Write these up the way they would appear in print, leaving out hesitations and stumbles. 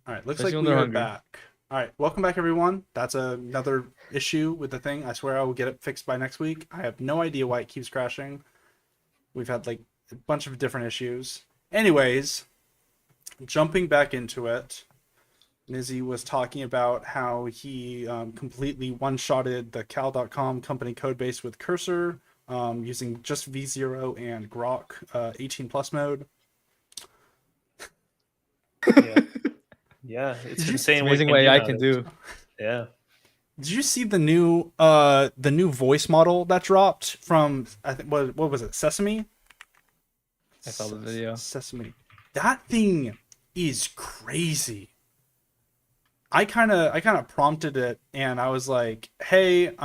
All right, looks especially like when we they're are hungry. back. All right, welcome back, everyone. That's another issue with the thing. I swear I will get it fixed by next week. I have no idea why it keeps crashing. We've had like a bunch of different issues. Anyways, jumping back into it, Nizzy was talking about how he completely one-shotted the cal.com company code base with Cursor using just V0 and Grok 18 plus mode. Yeah, yeah, it's Did you It's insane what you amazing can what do AI can nowadays. do. Yeah. Did you see the new voice model that dropped from I think what was it, Sesame? I saw the video. Sesame. That thing is crazy. I kind of prompted it and I was like, "Hey,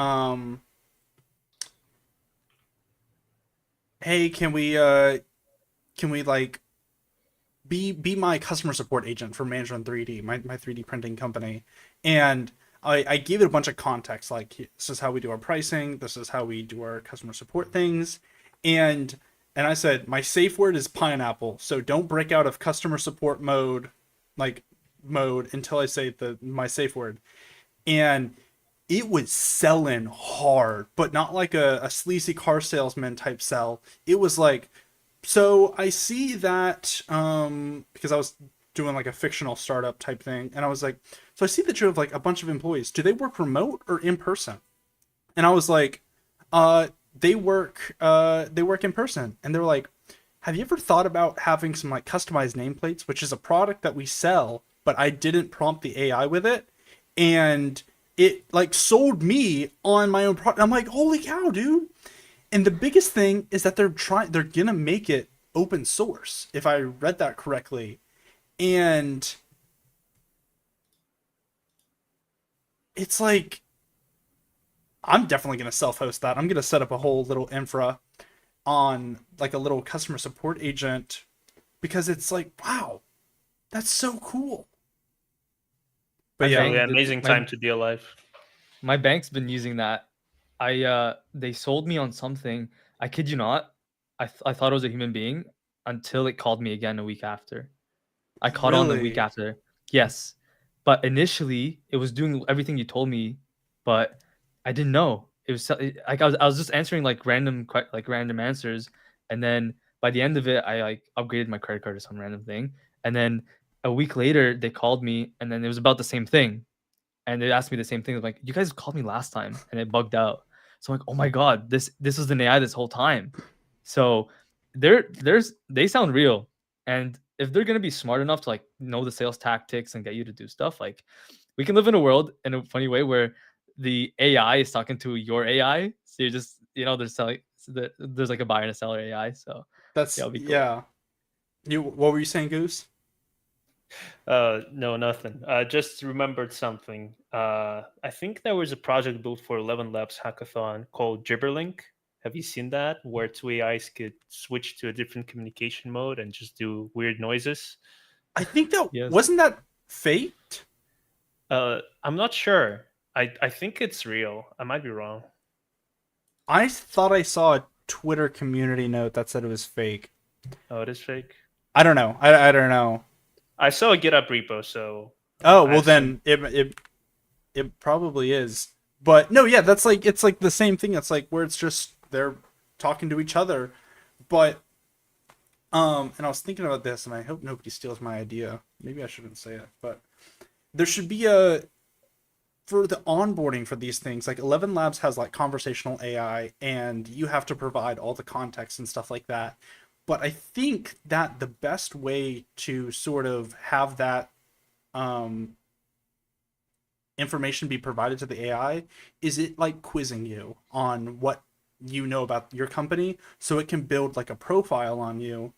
hey, can we like be my customer support agent for Mandarin 3D, my 3D printing company?" And I gave it a bunch of context, like this is how we do our pricing, this is how we do our customer support things, and and I said my safe word is pineapple, so don't break out of customer support mode, like mode until I say the my safe word, and it was selling hard, but not like a sleazy car salesman type sell. It was like, so I see that because I was doing like a fictional startup type thing, and I was like, so I see that you have like a bunch of employees. Do they work remote or in person? And I was like, they work in person. And they're like, have you ever thought about having some like customized nameplates, which is a product that we sell, but I didn't prompt the AI with it, and it like sold me on my own product. I'm like, holy cow, dude! And the biggest thing is that they're gonna make it open source, if I read that correctly. And it's like I'm definitely gonna self-host that. I'm gonna set up a whole little infra on like a little customer support agent because it's like, wow, that's so cool. But My yeah, Truly bank, amazing time to be alive. my bank's been using that. They sold me on something. I kid you not. I thought it was a human being until it called me again a week after. I caught on a week really, after. Yes, but initially it was doing everything you told me, but I didn't know. It was like I was just answering like random answers, and then by the end of it, I like upgraded my credit card to some random thing, and then a week later they called me, and then it was about the same thing, and they asked me the same thing. Like, you guys called me last time, and it bugged out. So I'm like, oh my god, this was an AI this whole time. So they sound real, and if they're gonna be smart enough to like know the sales tactics and get you to do stuff, like we can live in a world in a funny way where the AI is talking to your AI. So you're just there's selling. So there's like a buyer and a seller AI. So yeah, that's it'll be cool. yeah. You what were you saying, Goose? No, nothing. Just remembered something. I think there was a project built for 11 Labs hackathon called Gibberlink. Have you seen that? Where two AIs could switch to a different communication mode and just do weird noises. I think that Yes. wasn't that faked. I'm not sure. I think it's real. I might be wrong. I thought I saw a Twitter community note that said it was fake. Oh, it is fake. I don't know. I don't know. I saw a GitHub repo, so Oh I well, assume. then it probably is. But no, yeah, that's like it's like the same thing. It's like where it's just they're talking to each other. But and I was thinking about this, and I hope nobody steals my idea. Maybe I shouldn't say it, but there should be a for the onboarding for these things. Like 11 Labs has like conversational AI, and you have to provide all the context and stuff like that. But I think that the best way to sort of have that um, information be provided to the AI is it like quizzing you on what you know about your company, so it can build like a profile on you,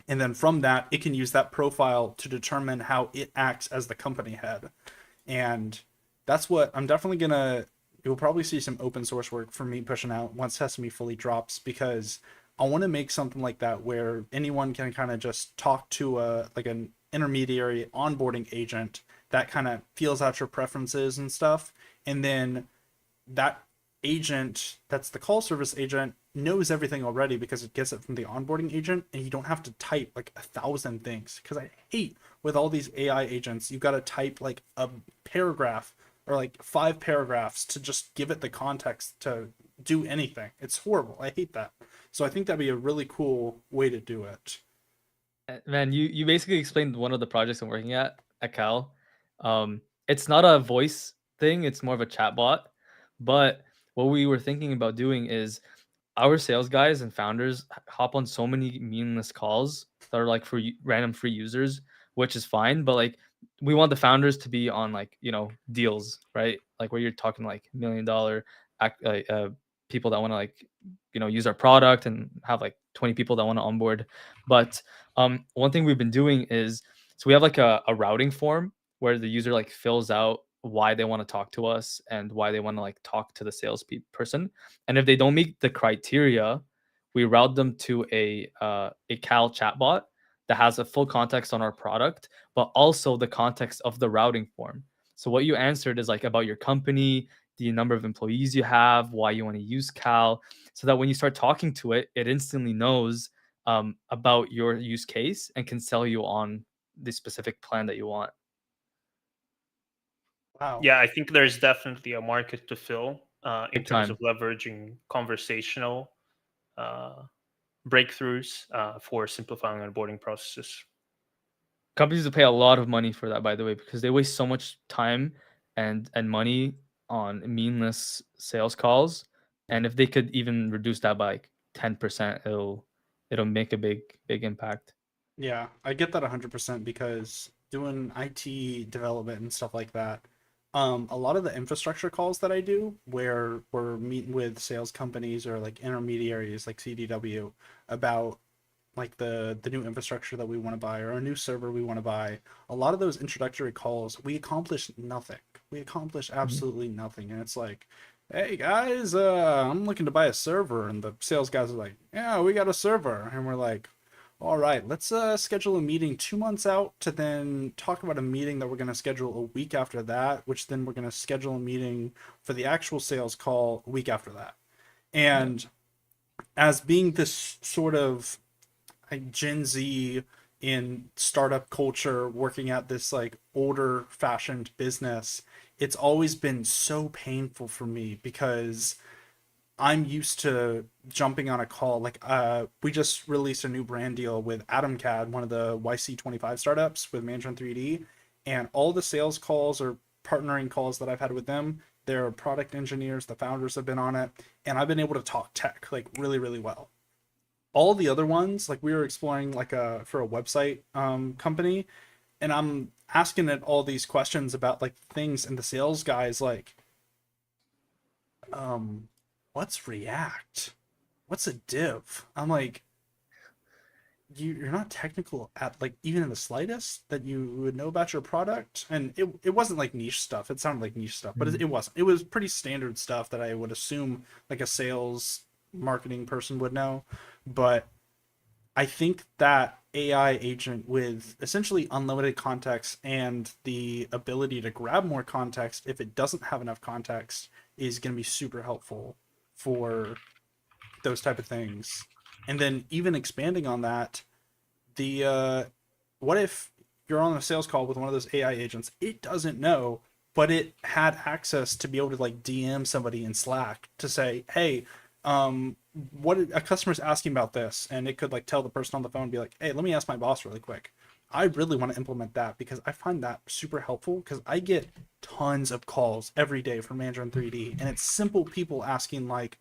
and then from that it can use that profile to determine how it acts as the company head. And that's what I'm definitely gonna you'll probably see some open source work for me pushing out once Sesame fully drops, because I want to make something like that where anyone can kind of just talk to a like an intermediary onboarding agent that kind of feels out your preferences and stuff, and then that agent that's the call service agent knows everything already because it gets it from the onboarding agent, and you don't have to type like 1,000 things, because I hate with all these AI agents, you've got to type like a paragraph or like 5 paragraphs to just give it the context to do anything. It's horrible. I hate that. So I think that'd be a really cool way to do it. Man, you basically explained one of the projects I'm working at Cal. It's not a voice thing; it's more of a chat bot. But what we were thinking about doing is our sales guys and founders hop on so many meaningless calls that are like for random free users, which is fine. But like, we want the founders to be on like deals, right? Like where you're talking like $1 million people that want to like use our product and have like 20 people that want to onboard. But one thing we've been doing is so we have like a routing form where the user like fills out why they want to talk to us and why they want to like talk to the sales person. And if they don't meet the criteria, we route them to a Cal chatbot that has a full context on our product, but also the context of the routing form. So what you answered is like about your company, the number of employees you have, why you want to use Cal, so that when you start talking to it, it instantly knows about your use case and can sell you on the specific plan that you want. Wow. Yeah, I think there's definitely a market to fill in Big terms time. of leveraging conversational uh, breakthroughs for simplifying onboarding processes. Companies will pay a lot of money for that, by the way, because they waste so much time and money on meaningless sales calls. And if they could even reduce that by like 10%, it'll make a big impact. Yeah, I get that 100% because doing IT development and stuff like that, a lot of the infrastructure calls that I do where we're meeting with sales companies or like intermediaries like CDW about like the new infrastructure that we want to buy or a new server we want to buy, a lot of those introductory calls, we accomplish nothing. We accomplish Mhm. absolutely nothing. And it's like, hey guys, I'm looking to buy a server. And the sales guys are like, yeah, we got a server. And we're like, all right, let's schedule a meeting 2 months out to then talk about a meeting that we're going to schedule a week after that, which then we're going to schedule a meeting for the actual sales call a week after that. Yeah. And as being this sort of like Gen Z in startup culture working at this like older fashioned business, it's always been so painful for me because I'm used to jumping on a call. Like we just released a new brand deal with AtomCAD, one of the YC25 startups with Management 3D, and all the sales calls or partnering calls that I've had with them, their product engineers, the founders have been on it, and I've been able to talk tech like really, really well. All the other ones, like we were exploring like a for a website company, and I'm asking it all these questions about like things, and the sales guys like, um, what's React? What's a div? I'm like, you're not technical at like even in the slightest that you would know about your product. And it wasn't like niche stuff. It sounded like niche stuff, but Mhm. it wasn't. It was pretty standard stuff that I would assume like a sales marketing person would know. But I think that AI agent with essentially unlimited context and the ability to grab more context if it doesn't have enough context is going to be super helpful for those type of things. And then even expanding on that, the what if you're on a sales call with one of those AI agents, it doesn't know, but it had access to be able to like DM somebody in Slack to say, hey, what a customer's asking about this, and it could like tell the person on the phone, be like, hey, let me ask my boss really quick. I really want to implement that because I find that super helpful because I get tons of calls every day from Manager in 3D, and it's simple people asking like,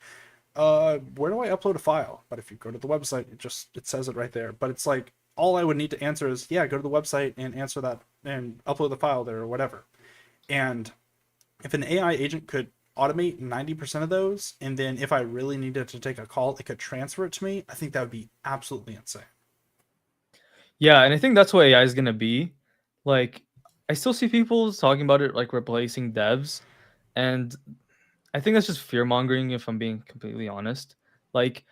where do I upload a file? But if you go to the website, it says it right there. But it's like all I would need to answer is, yeah, go to the website and answer that and upload the file there or whatever. And if an AI agent could automate 90% of those, and then if I really needed to take a call, it could transfer it to me, I think that would be absolutely insane. Yeah, and I think that's what AI is gonna be. Like, I still see people talking about it like replacing devs, and I think that's just fear mongering. If I'm being completely honest, like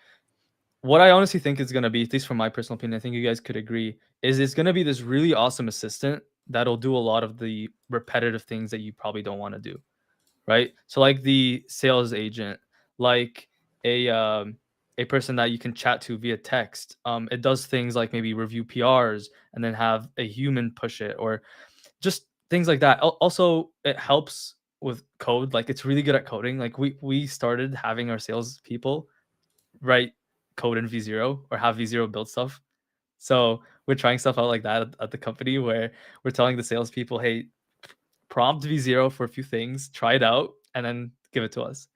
what I honestly think is gonna be, at least from my personal opinion, I think you guys could agree, is it's gonna be this really awesome assistant that'll do a lot of the repetitive things that you probably don't want to do, right? So like the sales agent, like a a person that you can chat to via text. It does things like maybe review PRs and then have a human push it, or just things like that. Also, it helps with code. Like it's really good at coding. Like we started having our sales people write code in V0 or have V0 build stuff. So we're trying stuff out like that at the company where we're telling the salespeople, hey, prompt V0 for a few things, try it out, and then give it to us.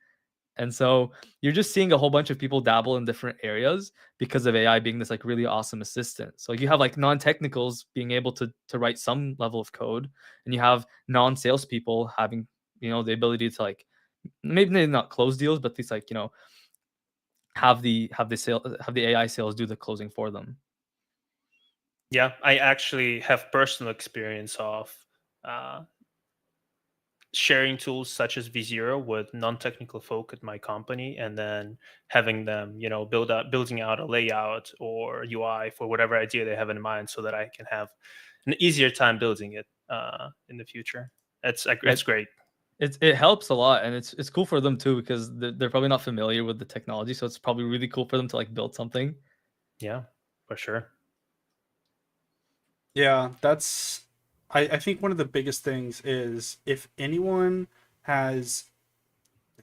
And so you're just seeing a whole bunch of people dabble in different areas because of AI being this like really awesome assistant. So you have like non-technicals being able to write some level of code, and you have non-salespeople having, the ability to like maybe not close deals, but these like, have the AI sales do the closing for them. Yeah, I actually have personal experience of uh, sharing tools such as V0 with non-technical folk at my company, and then having them, building out a layout or UI for whatever idea they have in mind, so that I can have an easier time building it in the future. Yeah, It's great. it helps a lot, and it's cool for them too because they're probably not familiar with the technology, so it's probably really cool for them to like build something. Yeah, for sure. Yeah, that's I think one of the biggest things is if anyone has,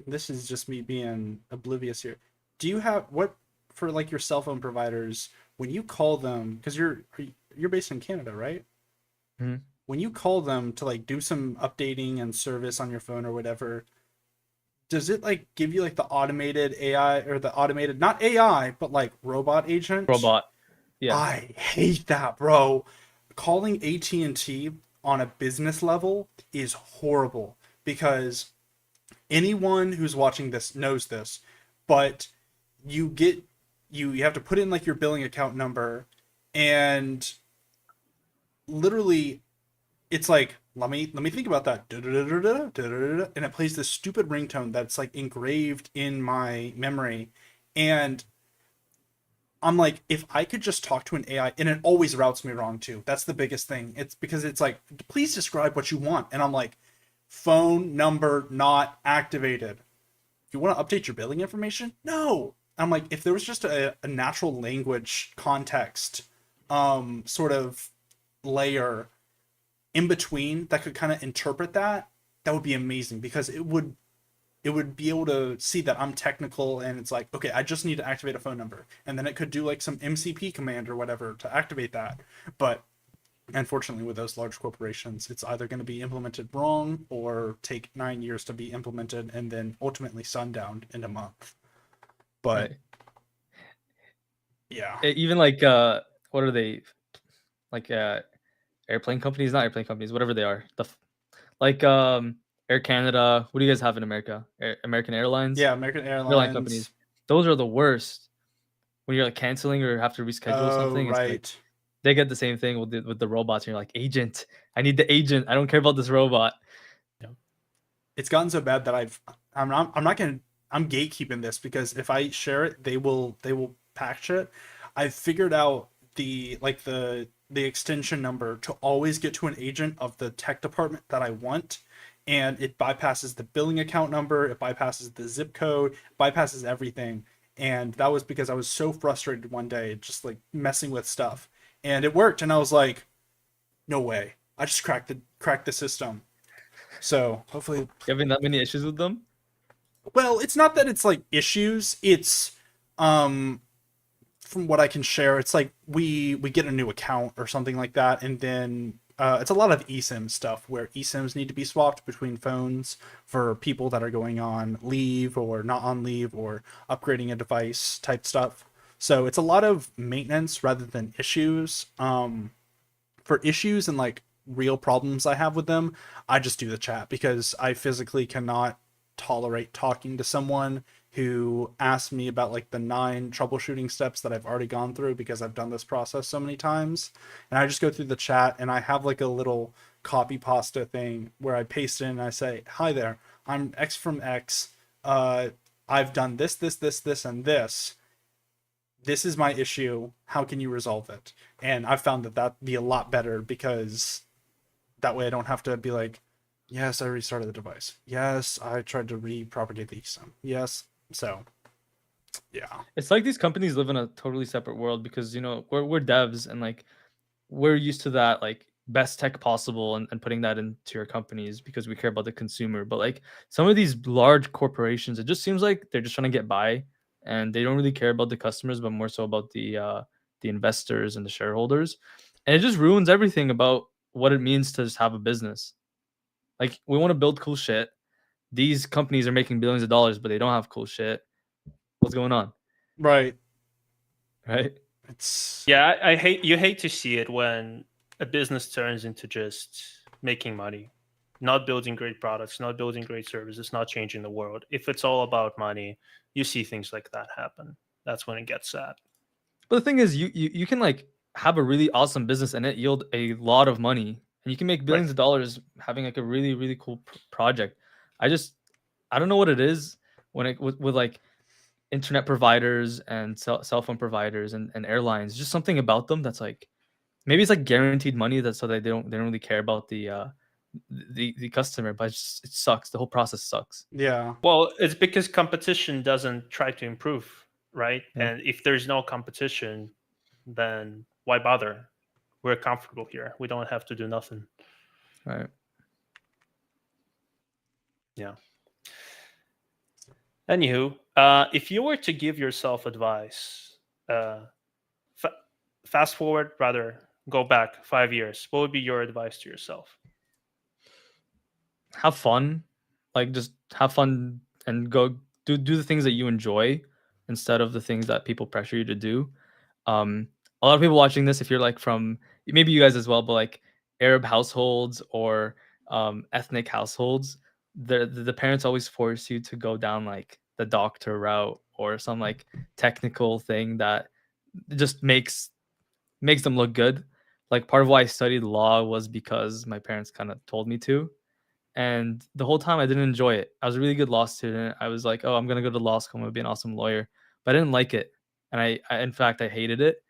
this is just me being oblivious here. Do you have what for like your cell phone providers when you call them because you're based in Canada, right? Mhm. When you call them to like do some updating and service on your phone or whatever, does it like give you like the automated AI or the automated not AI but like robot agent? Robot. Yeah. I hate that, bro. Calling AT&T on a business level is horrible because anyone who's watching this knows this, but you get you have to put in like your billing account number and literally it's like let me think about that and it plays this stupid ringtone that's like engraved in my memory and I'm like, if I could just talk to an AI, and it always routes me wrong too. That's the biggest thing. It's because it's like, please describe what you want. And I'm like, phone number not activated. You want to update your billing information? No. I'm like, if there was just a natural language context sort of layer in between that could kind of interpret that, that would be amazing because it would be able to see that I'm technical and it's like, okay, I just need to activate a phone number. And then it could do like some MCP command or whatever to activate that. But unfortunately, with those large corporations, it's either going to be implemented wrong or take 9 years to be implemented and then ultimately sundowned in a month. But Right. yeah. Even like what are they, like airplane companies, not airplane companies, whatever they are, like Air Canada. What do you guys have in America? American Airlines, Yeah, American airline companies. Airlines. Those are the worst when you're like canceling or have to reschedule Oh, something. It's like right. they get the same thing with the robots. And you're like, agent, I need the agent. I don't care about this robot. Yeah. It's gotten so bad that I'm not gonna I'm gatekeeping this because if I share it, they will patch it. I've figured out the extension number to always get to an agent of the tech department that I want, and it bypasses the billing account number, it bypasses the zip code, bypasses everything. And that was because I was so frustrated one day, just like messing with stuff, and it worked. And I was like, no way, I just cracked the system. So hopefully, You having that many issues with them? well, it's not that it's like issues. It's um from what I can share, it's like we get a new account or something like that, and then it's a lot of eSIM stuff where eSIMs need to be swapped between phones for people that are going on leave or not on leave or upgrading a device type stuff. So it's a lot of maintenance rather than issues. For issues and like real problems I have with them, I just do the chat because I physically cannot tolerate talking to someone who asks me about like the 9 troubleshooting steps that I've already gone through because I've done this process so many times. And I just go through the chat and I have like a little copy pasta thing where I paste in and I say, "Hi there, I'm X from X. Uh, I've done this, and this is my issue. How can you resolve it?" And I've found that be a lot better because that way I don't have to be like, yes, I restarted the device. Yes, I tried to re-propagate the eSIM. Yes. So Yeah. It's like these companies live in a totally separate world because we're devs and like we're used to that like best tech possible and putting that into your companies because we care about the consumer. But like some of these large corporations, it just seems like they're just trying to get by and they don't really care about the customers, but more so about the investors and the shareholders. And it just ruins everything about what it means to just have a business. Like we want to build cool shit. These companies are making billions of dollars, but they don't have cool shit. What's going on? Right. Right? It's Yeah, I hate you hate to see it when a business turns into just making money, not building great products, not building great services, not changing the world. If it's all about money, you see things like that happen. That's when it gets sad. But the thing is, you can like have a really awesome business and it yield a lot of money, and you can make Right. billions of dollars having like a really really cool project. I just I don't know what it is when it with like internet providers and cell phone providers and airlines. Just something about them that's like maybe it's like guaranteed money that so that they don't really care about the customer, but it sucks. The whole process sucks. yeah. Well, it's because competition doesn't try to improve, right? Yeah. And if there's no competition, then why bother? We're comfortable here. We don't have to do nothing. Right. Yeah. Anywho, if you were to give yourself advice, fa- fast forward, rather go back 5 years, what would be your advice to yourself? Have fun, like just have fun and go do the things that you enjoy instead of the things that people pressure you to do. um a lot of people watching this, if you're like from maybe you guys as well, but like Arab households or ethnic households, the parents always force you to go down like the doctor route or some like technical thing that just makes them look good. Like part of why I studied law was because my parents kind of told me to, and the whole time I didn't enjoy it. I was a really good law student. I was like, "Oh, I'm gonna go to law school. I'm gonna be an awesome lawyer," but I didn't like it, and in fact, I hated it.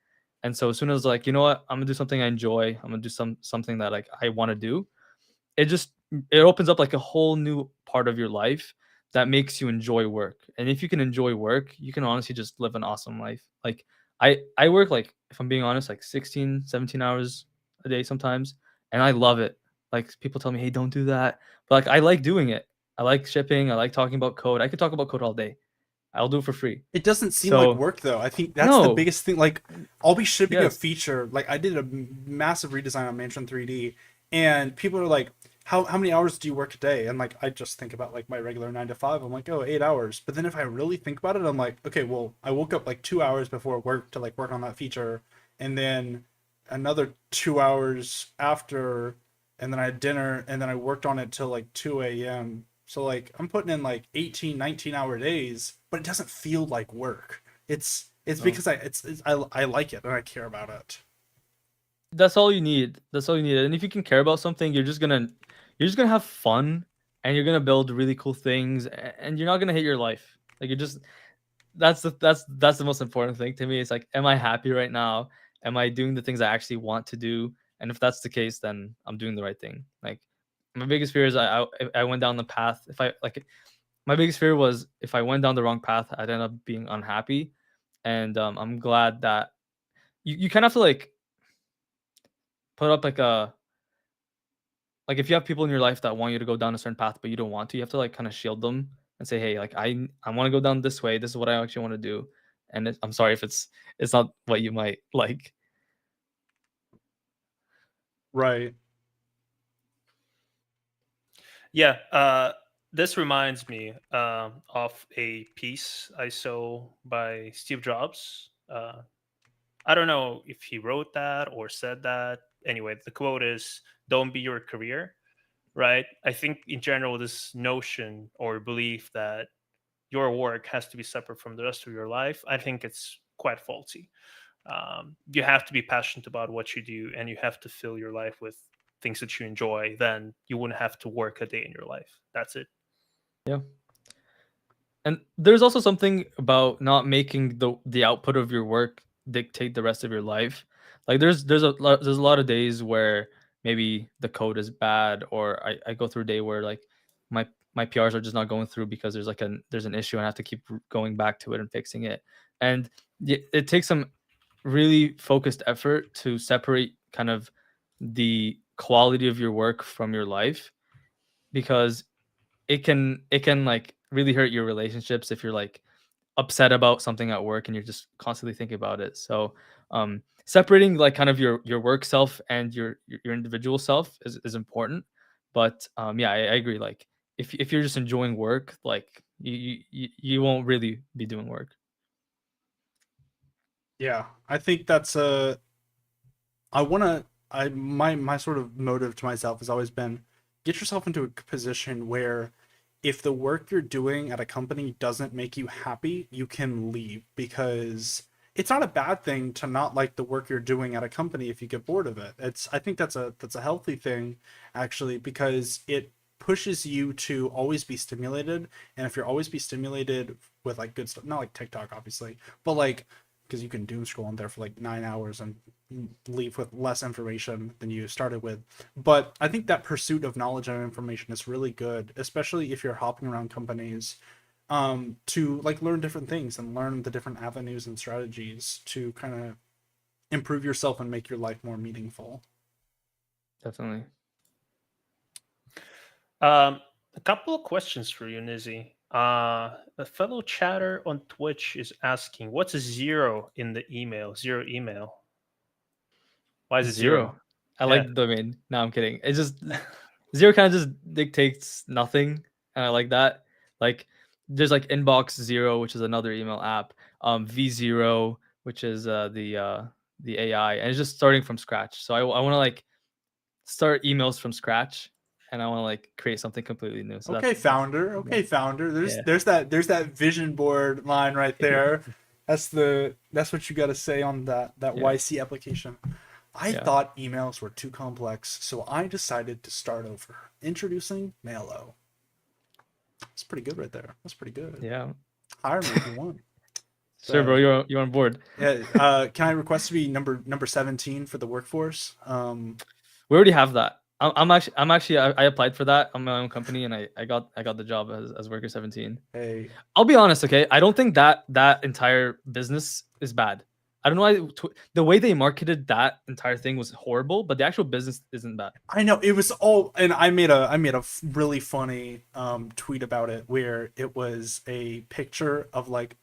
And so as soon as like, you know what, I'm gonna do something I enjoy. I'm gonna do something that like I want to do. It just it opens up like a whole new part of your life that makes you enjoy work. And if you can enjoy work, you can honestly just live an awesome life. Like I work like, if I'm being honest, like 16, 17 hours a day sometimes, and I love it. Like people tell me, "Hey, don't do that." But like I like doing it. I like shipping, I like talking about code. I could talk about code all day. I'll do it for free. It doesn't seem like So, work though. I think that's the no. biggest thing. Like, I'll be shipping a Yes. feature. Like, I did a massive redesign on Mansion 3D, and people are like, "How many hours do you work a day?" And like, I just think about like my regular 9 to 5. I'm like, "Oh, 8 hours." But then if I really think about it, I'm like, "Okay, well, I woke up like 2 hours before work to like work on that feature, and then another 2 hours after, and then I had dinner, and then I worked on it till like 2 a.m. So like I'm putting in like 18, 19 hour days, but it doesn't feel like work. It's No. because I like it and I care about it. That's all you need. That's all you need. And if you can care about something, you're just gonna have fun and you're gonna build really cool things and you're not gonna hate your life. Like you're just that's the most important thing to me. It's like, am I happy right now? Am I doing the things I actually want to do? And if that's the case, then I'm doing the right thing. Like my biggest fear is I went down the path. If I like My biggest fear was if I went down the wrong path, I'd end up being unhappy. And I'm glad that you kind of have to like put up like if you have people in your life that want you to go down a certain path but you don't want to, you have to like kind of shield them and say, hey, like I want to go down this way, this is what I actually want to do. And I'm sorry if it's not what you might like. Right. Yeah, this reminds me of a piece I saw by Steve Jobs. I don't know if he wrote that or said that. Anyway, the quote is, "Don't be your career." Right? I think in general, this notion or belief that your work has to be separate from the rest of your life, I think it's quite faulty. You have to be passionate about what you do, and you have to fill your life with things that you enjoy. Then you wouldn't have to work a day in your life. That's it. Yeah. And there's also something about not making the output of your work dictate the rest of your life. Like there's a lot of days where maybe the code is bad, or I go through a day where like my PRs are just not going through because there's an issue and I have to keep going back to it and fixing it. And it takes some really focused effort to separate kind of the quality of your work from your life, because it can like really hurt your relationships if you're like upset about something at work and you're just constantly thinking about it. So separating like kind of your work self and your individual self is important. But yeah, I agree. Like if you're just enjoying work, like you won't really be doing work. Yeah, I think that's a. I want to. I my sort of motive to myself has always been get yourself into a position where if the work you're doing at a company doesn't make you happy, you can leave, because it's not a bad thing to not like the work you're doing at a company if you get bored of it. It's I think that's a healthy thing actually, because it pushes you to always be stimulated, and if you're always be stimulated with like good stuff, not like TikTok obviously, but like because you can doom scroll in there for like 9 hours and leave with less information than you started with. But I think that pursuit of knowledge and information is really good, especially if you're hopping around companies, to like learn different things and learn the different avenues and strategies to kind of improve yourself and make your life more meaningful. Definitely. A couple of questions for you, Nizzy. A fellow chatter on Twitch is asking, "What's a zero in the email? Zero email? Why is it zero?" Zero. I Yeah. like the domain. No, I'm kidding. It's just zero kind of just dictates nothing, and I like that. Like there's like Inbox Zero, which is another email app. V0, which is the AI, and it's just starting from scratch. So I want to like start emails from scratch, and I want to like create something completely new. So Okay, that's founder. Okay, founder. There's yeah. there's that vision board line right there. That's what you got to say on that Yeah. YC application. I Yeah. thought emails were too complex, so I decided to start over. Introducing Mailo. That's pretty good right there. That's pretty good. Yeah. Hire me if you want. Sure, bro. So, You're on board. yeah. Can I request to be number 17 for the workforce? We already have that. I applied for that on my own company, and I got the job as worker 17. Hey, I'll be honest, okay? I don't think that entire business is bad. I don't know why the way they marketed that entire thing was horrible, but the actual business isn't bad. I know it was all, and I made a really funny tweet about it where it was a picture of like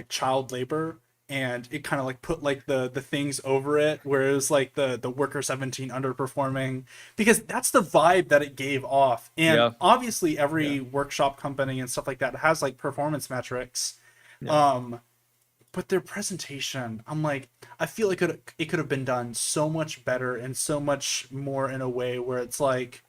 child labor, and it kind of like put like the things over it where it was like the worker 17 underperforming, because that's the vibe that it gave off. And Yeah. obviously every Yeah. workshop company and stuff like that has like performance metrics. Yeah. But their presentation, I'm like, I feel like it could have been done so much better and so much more in a way where it's like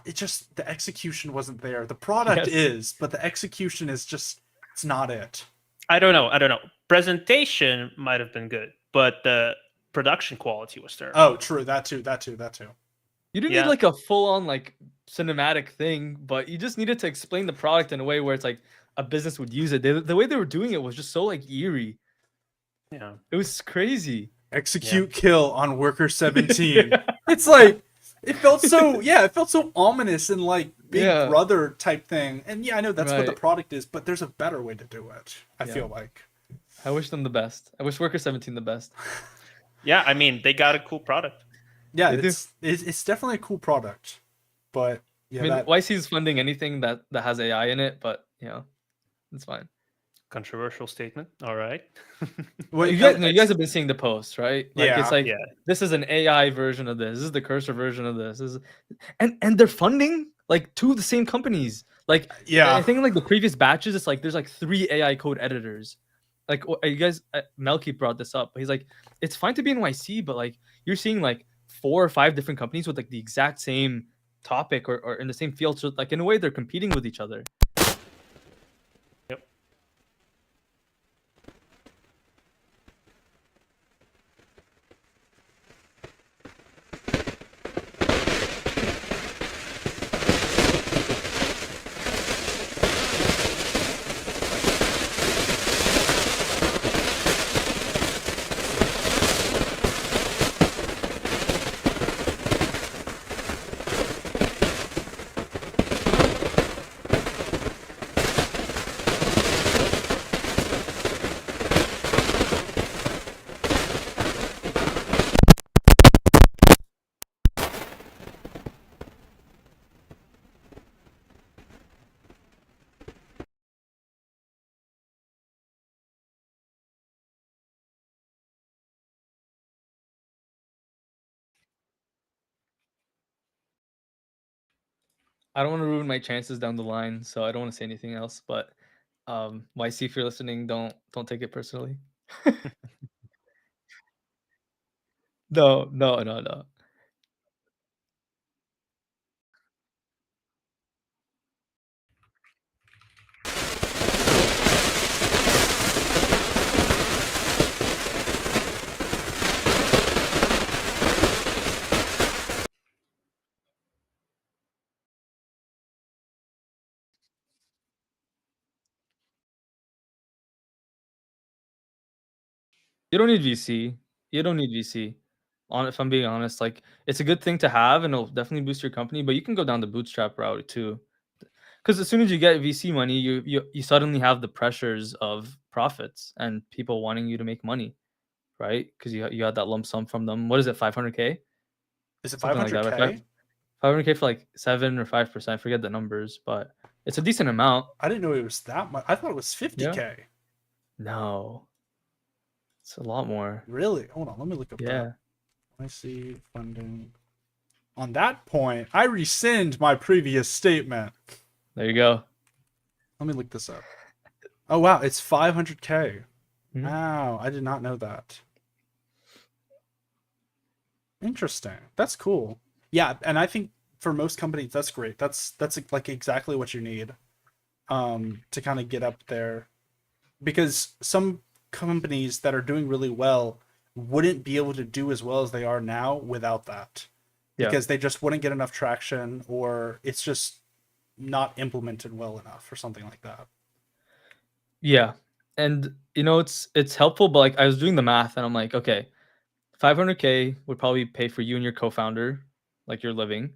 it just, the execution wasn't there. The product Yes. is, but the execution is just, it's not it. I don't know. Presentation might have been good, but the production quality was terrible. Oh, true. That too. You didn't Yeah. need like a full on like cinematic thing, but you just needed to explain the product in a way where it's like a business would use it. The way they were doing it was just so like eerie. Yeah. It was crazy. Execute kill on worker 17. It's like, it felt so, yeah, it felt so ominous and like Big Yeah. Brother type thing. And yeah, I know that's what the Right. product is, but there's a better way to do it, I Yeah. feel like. I wish them the best. I wish Worker 17 the best. Yeah, I mean, they got a cool product. Yeah, They do. it's definitely a cool product. But yeah, I mean, that YC is funding anything that has AI in it, but you know, it's fine. Controversial statement. All right. well, You guys have been seeing the posts, right? Like Yeah. it's like Yeah. this is an AI version of this. This is the cursor version of this. And they're funding like two of the same companies. Like yeah. I think in like the previous batches, it's like there's like 3 AI code editors. Like you guys, Melky brought this up. He's like, it's fine to be in YC, but like you're seeing like 4 or 5 different companies with like the exact same topic or in the same field. So like in a way, they're competing with each other. Yep. I don't want to ruin my chances down the line, so I don't want to say anything else. But YC, if you're listening, don't take it personally. No, no, no, no. You don't need VC. You don't need VC. On if I'm being honest, like it's a good thing to have, and it'll definitely boost your company. But you can go down the bootstrap route too, because as soon as you get VC money, you suddenly have the pressures of profits and people wanting you to make money, right? Because you had that lump sum from them. What is it, 500K, Is it something like that, right? 500K? 500K for like 7 or 5%. I forget the numbers, but it's a decent amount. I didn't know it was that much. I thought it was Yeah. 50K. No, it's a lot more. Really? Hold on, let me look up that. Yeah. I see funding. On that point, I rescind my previous statement. There you go. Let me look this up. Oh wow, it's 500K. Mhm. Wow, I did not know that. Interesting. That's cool. Yeah, and I think for most companies that's great. That's like exactly what you need to kind of get up there, because some companies that are doing really well wouldn't be able to do as well as they are now without that, Yeah. because they just wouldn't get enough traction, or it's just not implemented well enough or something like that. Yeah. And it's helpful, but like I was doing the math and I'm like, okay, 500K would probably pay for you and your co-founder, like your living,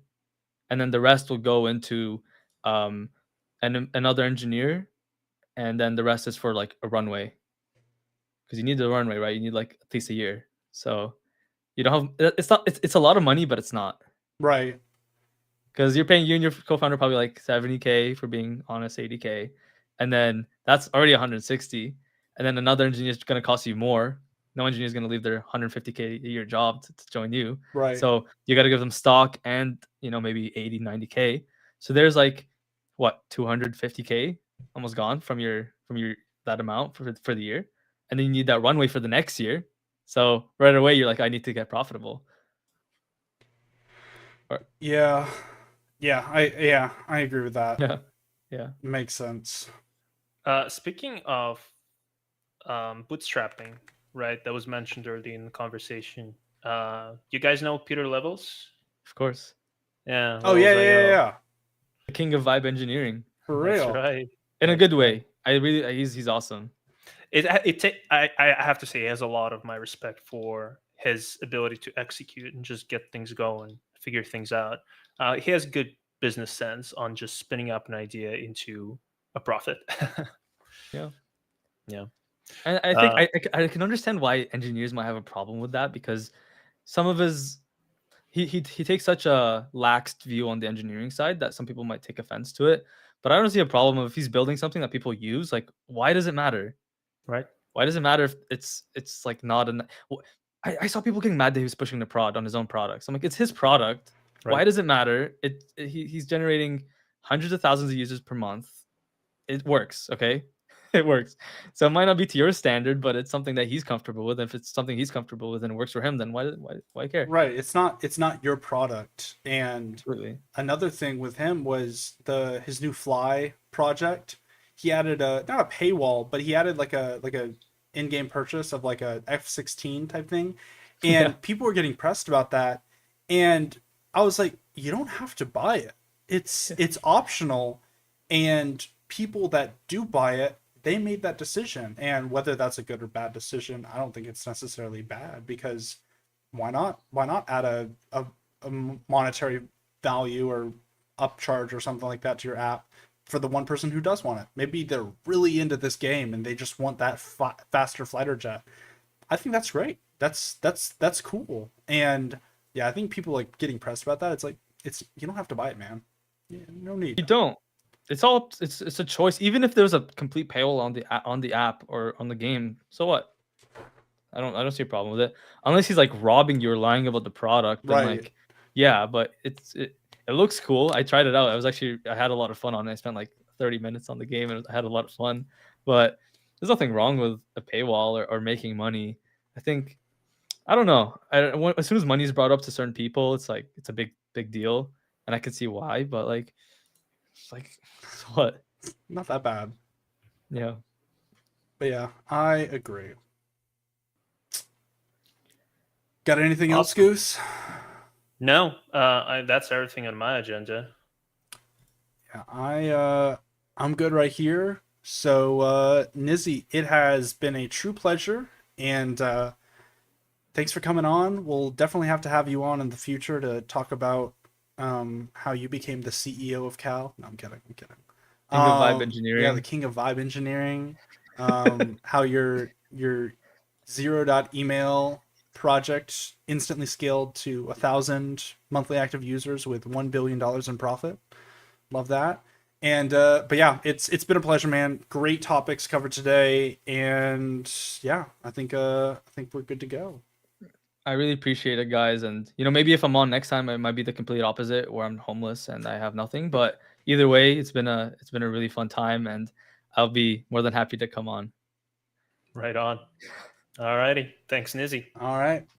and then the rest will go into another engineer, and then the rest is for like a runway, because you need the runway, right? You need like at least a year. So you don't have it's not it's a lot of money, but it's not. Right. Because you're paying you and your co-founder probably like 70K, for being honest, 80K, and then that's already 160, and then another engineer is going to cost you more. No engineer is going to leave their 150K a year job to join you, Right. so you got to give them stock and maybe 80, 90K. So there's like what, 250K almost gone from your that amount for the year, and then you need that runway for the next year. So right away you're like, I need to get profitable. Or, Yeah. I agree with that. yeah, yeah. Makes sense. Speaking of bootstrapping, right? That was mentioned early in the conversation. You guys know Peter Levels? Of course. Yeah, Oh yeah, Levels yeah, yeah, IO. yeah. The king of vibe engineering, For That's real. right. in a That's good right. way. I really he's awesome. I have to say, he has a lot of my respect for his ability to execute and just get things going, figure things out. He has good business sense on just spinning up an idea into a profit. Yeah. Yeah. And I think Uh, I can understand why engineers might have a problem with that, because some of his he takes such a laxed view on the engineering side that some people might take offense to it. But I don't see a problem if he's building something that people use. Like, why does it matter? right. Why does it matter if it's like not an I saw people getting mad that he was pushing the prod on his own products. I'm like, it's his product. Right. Why does it matter? He's generating hundreds of thousands of users per month. It works, okay? It works. So it might not be to your standard, but it's something that he's comfortable with. If it's something he's comfortable with and it works for him, then why care? Right. It's not your product. And Absolutely. another thing with him was his new Fly project. He added a, not a paywall, but he added like a in-game purchase of like a F-16 type thing. Yeah. And people were getting pressed about that. And I was like, you don't have to buy it. It's optional, and people that do buy it, they made that decision. And whether that's a good or bad decision, I don't think it's necessarily bad, because why not add a monetary value or upcharge or something like that to your app for the one person who does want it. Maybe they're really into this game and they just want that faster fighter jet. I think that's great. That's cool. And yeah, I think people like getting pressed about that. It's like, it's, you don't have to buy it, man. Yeah, no need. You don't. It's a choice. Even if there's a complete paywall on the app or on the game, so what? I don't see a problem with it. Unless he's like robbing you or lying about the product, then Right. like, yeah, but It looks cool. I tried it out. I had a lot of fun on it. I spent like 30 minutes on the game and I had a lot of fun. But there's nothing wrong with a paywall or making money. I think I don't know. As soon as money is brought up to certain people, it's like it's a big deal, and I can see why. But like, it's like so what? Not that bad. Yeah. But yeah, I agree. Got anything else, Awesome. Goose? No, that's everything on my agenda. Yeah, I'm good right here. So, Nizzy, it has been a true pleasure, and thanks for coming on. We'll definitely have to have you on in the future to talk about how you became the CEO of Cal. No, I'm kidding. I'm kidding. King of Vibe Yeah, the Engineering. king of vibe engineering. How your zero dot email project instantly scaled to 1,000 monthly active users with $1 billion in profit. Love that. And but yeah, it's been a pleasure, man. Great topics covered today, and yeah, I think we're good to go. I really appreciate it, guys. And maybe if I'm on next time, it might be the complete opposite, where I'm homeless and I have nothing. But either way, it's been a really fun time, and I'll be more than happy to come on. Right on. All righty. Thanks, Nizzy. All right.